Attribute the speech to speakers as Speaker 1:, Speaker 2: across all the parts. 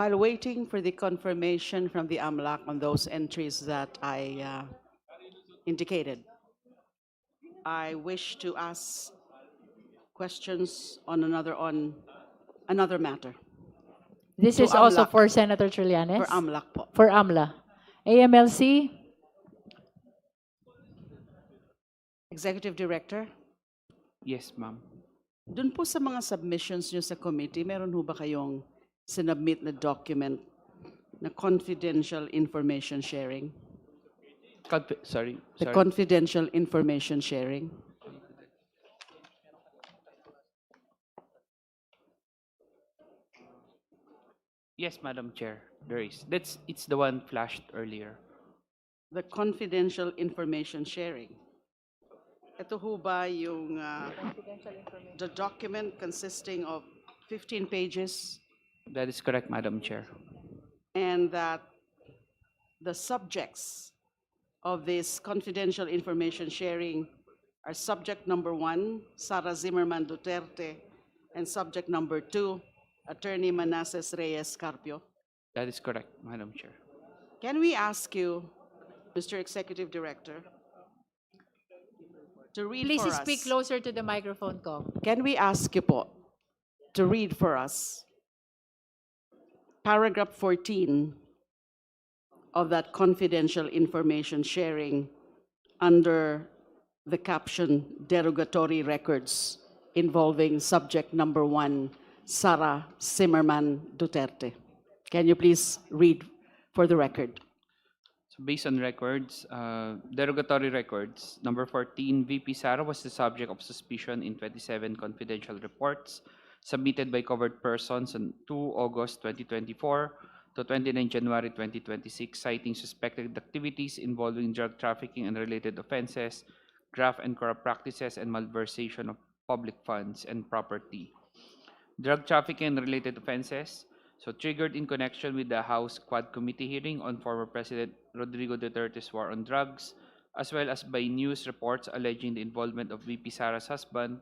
Speaker 1: While waiting for the confirmation from the AMLAC on those entries that I indicated, I wish to ask questions on another matter.
Speaker 2: This
Speaker 1: To
Speaker 2: is also
Speaker 1: AMLAC.
Speaker 2: for Senator Trillanes?
Speaker 1: For AMLAC po.
Speaker 2: For AMLA. AMLC?
Speaker 1: Executive Director,
Speaker 3: Yes, ma'am.
Speaker 1: dun po sa mga submissions nyo sa committee, meron ho ba kayong sinubmit na document na confidential information sharing?
Speaker 3: Sorry.
Speaker 1: The confidential information sharing?
Speaker 3: Yes, Madam Chair. There is. It's the one flashed earlier.
Speaker 1: The confidential information sharing. Ito ho ba yung the document consisting of 15 pages
Speaker 3: That is correct, Madam Chair.
Speaker 1: and that the subjects of this confidential information sharing are subject number 1, Sara Zimmerman Duterte, and subject number 2, Attorney Manasseh Reyes Carpio.
Speaker 3: That is correct, Madam Chair.
Speaker 1: Can we ask you, Mr. Executive Director, to read
Speaker 2: Please
Speaker 1: for
Speaker 2: speak
Speaker 1: us?
Speaker 2: closer to the microphone, Kong.
Speaker 1: Can we ask you po to read for us paragraph 14 of that confidential information sharing under the caption derogatory records involving subject number 1, Sara Zimmerman Duterte? Can you please read for the record?
Speaker 3: So based on records, derogatory records, number 14, VP Sara was the subject of suspicion in 27 confidential reports submitted by covered persons on 2 August 2024 to 29 January 2026, citing suspected activities involving drug trafficking and related offenses, graft and corrupt practices, and malversation of public funds and property. Drug trafficking and related offenses, so triggered in connection with the House Quad Committee hearing on former President Rodrigo Duterte's war on drugs, as well as by news reports alleging the involvement of VP Sara's husband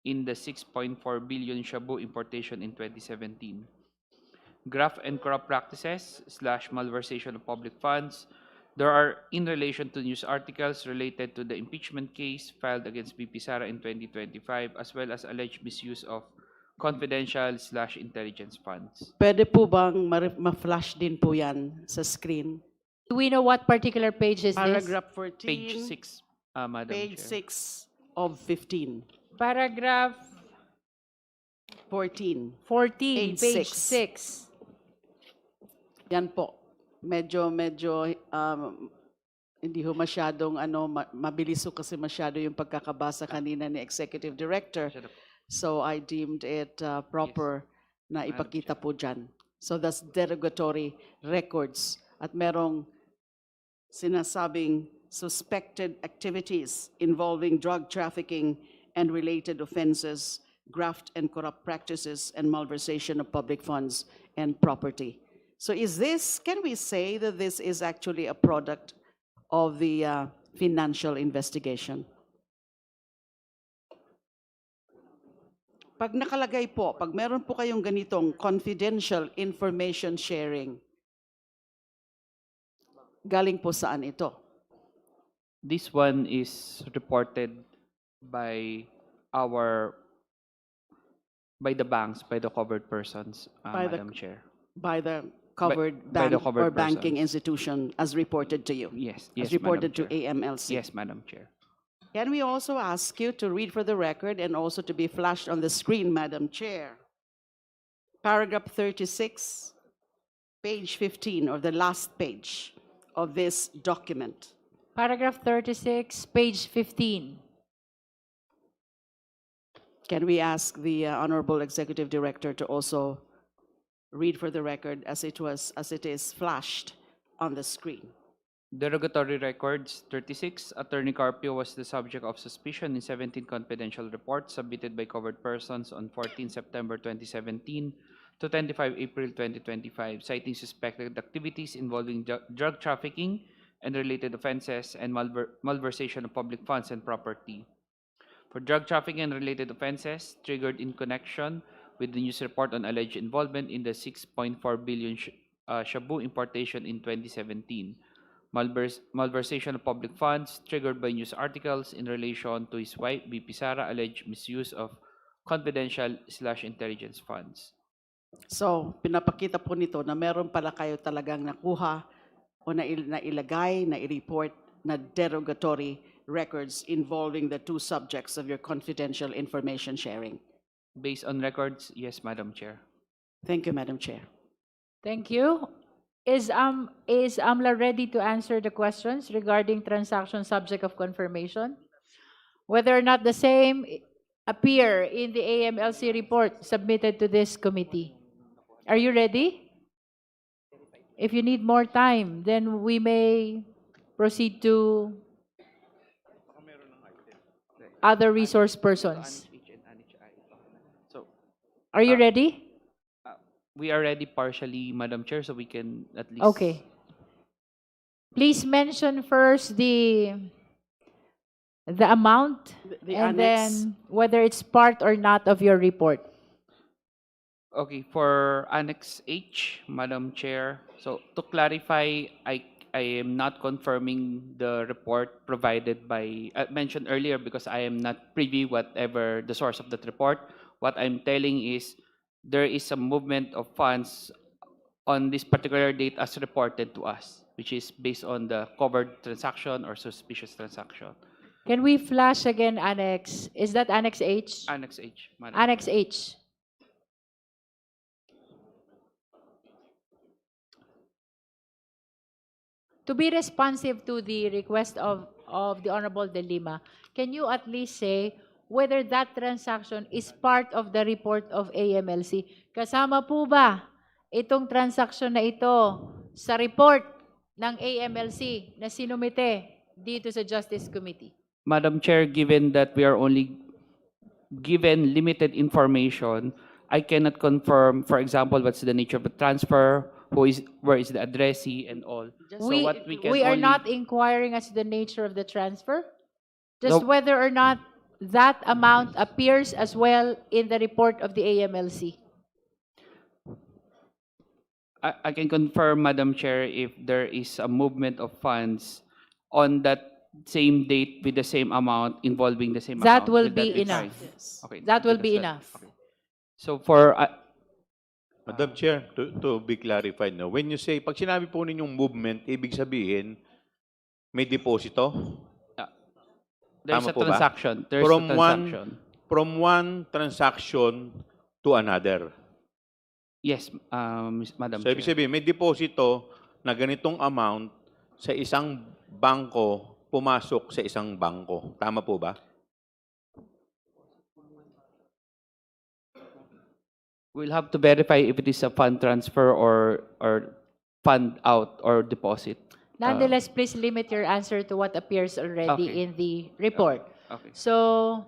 Speaker 3: in the 6.4 billion shabu importation in 2017. Graft and corrupt practices / malversation of public funds, there are in relation to news articles related to the impeachment case filed against VP Sara in 2025, as well as alleged misuse of confidential / intelligence funds.
Speaker 1: Pwede po bang ma-flash din po yan sa screen?
Speaker 2: Do we know what particular page is this?
Speaker 1: Paragraph 14,
Speaker 3: Page 6, Madam
Speaker 1: page
Speaker 3: Chair.
Speaker 1: 6 of 15.
Speaker 2: Paragraph
Speaker 1: 14.
Speaker 2: 14,
Speaker 1: Page
Speaker 2: page
Speaker 1: 6.
Speaker 2: 6.
Speaker 1: Yan po. Medyo hindi ho masyadong mabilis ho kasi masyado yung pagkakabasa kanina ni Executive Director. So I deemed it proper na ipakita po dyan. So that's derogatory records. At merong sinasabing suspected activities involving drug trafficking and related offenses, graft and corrupt practices, and malversation of public funds and property. So can we say that this is actually a product of the financial investigation? Pag nakalagay po, pag meron po kayong ganitong confidential information sharing, galing po saan ito?
Speaker 3: This one is reported by the banks, by the covered persons, Madam Chair.
Speaker 1: By the covered
Speaker 3: by the
Speaker 1: bank
Speaker 3: covered
Speaker 1: or banking
Speaker 3: persons.
Speaker 1: institution as reported to you?
Speaker 3: Yes,
Speaker 1: As
Speaker 3: yes,
Speaker 1: reported to
Speaker 3: Madam Chair.
Speaker 1: AMLC?
Speaker 3: Yes, Madam Chair.
Speaker 1: Can we also ask you to read for the record and also to be flashed on the screen, Madam Chair? Paragraph 36, page 15, or the last page of this document.
Speaker 2: Paragraph 36, page 15.
Speaker 1: Can we ask the Honorable Executive Director to also read for the record as it is flashed on the screen?
Speaker 3: Derogatory records 36. Attorney Carpio was the subject of suspicion in 17 confidential reports submitted by covered persons on 14 September 2017 to 25 April 2025, citing suspected activities involving drug trafficking and related offenses and malversation of public funds and property. For drug trafficking and related offenses triggered in connection with the news report on alleged involvement in the 6.4 billion Shabu importation in 2017. Malversation of public funds triggered by news articles in relation to his wife, VP Sara, alleged misuse of confidential/intelligence funds.
Speaker 1: So, pinapakita po nito na meron pala kayo talagang nakuha o nailagay, na-report na derogatory records involving the two subjects of your confidential information sharing.
Speaker 3: Based on records, yes, Madam Chair.
Speaker 1: Thank you, Madam Chair.
Speaker 2: Thank you. Is AMLA ready to answer the questions regarding transaction subject of confirmation? Whether or not the same appear in the AMLC report submitted to this committee. Are you ready? If you need more time, then we may proceed to other resource persons.
Speaker 3: So,
Speaker 2: Are you
Speaker 3: Uh,
Speaker 2: ready?
Speaker 3: we are ready partially, Madam Chair, so we can at least...
Speaker 2: Okay. Please mention first the amount
Speaker 1: The
Speaker 2: and
Speaker 1: annex.
Speaker 2: then whether it's part or not of your report.
Speaker 3: Okay, for Annex H, Madam Chair, so to clarify, I am not confirming the report provided by, mentioned earlier because I am not privy whatever the source of that report. What I'm telling is there is a movement of funds on this particular date as reported to us, which is based on the covered transaction or suspicious transaction.
Speaker 2: Can we flash again Annex? Is that Annex H?
Speaker 3: Annex H, Madam
Speaker 2: Annex
Speaker 3: Chair.
Speaker 2: H. To be responsive to the request of the Honorable De Lima, can you at least say whether that transaction is part of the report of AMLC? Kasama po ba itong transaction na ito sa report ng AMLC na sinumite dito sa Justice Committee?
Speaker 3: Madam Chair, given that we are only given limited information, I cannot confirm, for example, what's the nature of the transfer, where is the addressee, and all. So what we can
Speaker 2: are
Speaker 3: only-
Speaker 2: not inquiring as to the nature of the transfer, just
Speaker 3: No.
Speaker 2: whether or not that amount appears as well in the report of the AMLC.
Speaker 3: I can confirm, Madam Chair, if there is a movement of funds on that same date with the same amount involving the same
Speaker 2: That
Speaker 3: account.
Speaker 2: will
Speaker 3: Will
Speaker 2: be
Speaker 3: fine?
Speaker 2: enough.
Speaker 1: Yes.
Speaker 3: Okay.
Speaker 2: That will
Speaker 3: does
Speaker 2: be enough.
Speaker 3: Okay. So for
Speaker 4: Madam Chair, to be clarified, no, when you say, pag sinabi po ninyong movement, ibig sabihin, may deposito?
Speaker 3: there's
Speaker 4: Tama
Speaker 3: a
Speaker 4: po ba?
Speaker 3: transaction. There's a
Speaker 4: From
Speaker 3: transaction.
Speaker 4: From one transaction to another.
Speaker 3: Yes, Madam
Speaker 4: So, ibig
Speaker 3: Chair.
Speaker 4: sabihin, may deposito na ganitong amount sa isang bangko, pumasok sa isang bangko. Tama po ba?
Speaker 3: We'll have to verify if it is a fund transfer or fund out or deposit.
Speaker 2: Nonetheless, please limit your answer to what appears already
Speaker 3: Okay.
Speaker 2: in the report.
Speaker 3: Okay.
Speaker 2: So,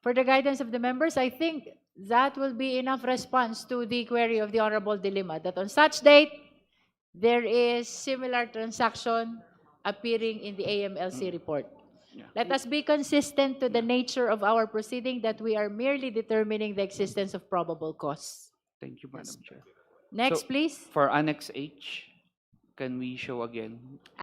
Speaker 2: for the guidance of the members, I think that will be enough response to the query of the Honorable De Lima, that on such date, there is similar transaction appearing in the AMLC report.
Speaker 3: Yeah.
Speaker 2: Let us be consistent to the nature of our proceeding, that we are merely determining the existence of probable cause.
Speaker 3: Thank you, Madam Chair.
Speaker 2: Next,
Speaker 3: So-
Speaker 2: please.
Speaker 3: For Annex H, can we show again?